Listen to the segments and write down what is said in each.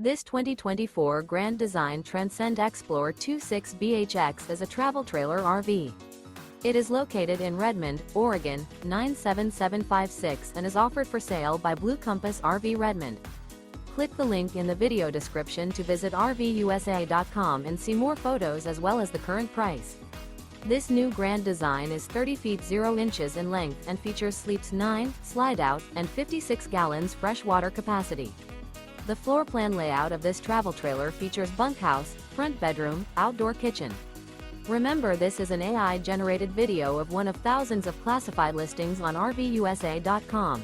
This 2024 Grand Design Transcend Xplor 26BHX is a travel trailer RV. It is located in Redmond, Oregon, 97756 and is offered for sale by Blue Compass RV Redmond. Click the link in the video description to visit RVUSA.com and see more photos as well as the current price. This new Grand Design is 30 feet 0 inches in length and features sleeps 9, Slideout, and 56 gallons fresh water capacity. The floor plan layout of this travel trailer features bunkhouse, front bedroom, outdoor kitchen. Remember, this is an AI-generated video of one of thousands of classified listings on RVUSA.com.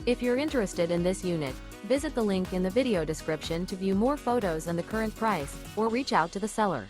If you're interested in this unit, visit the link in the video description to view more photos and the current price, or reach out to the seller.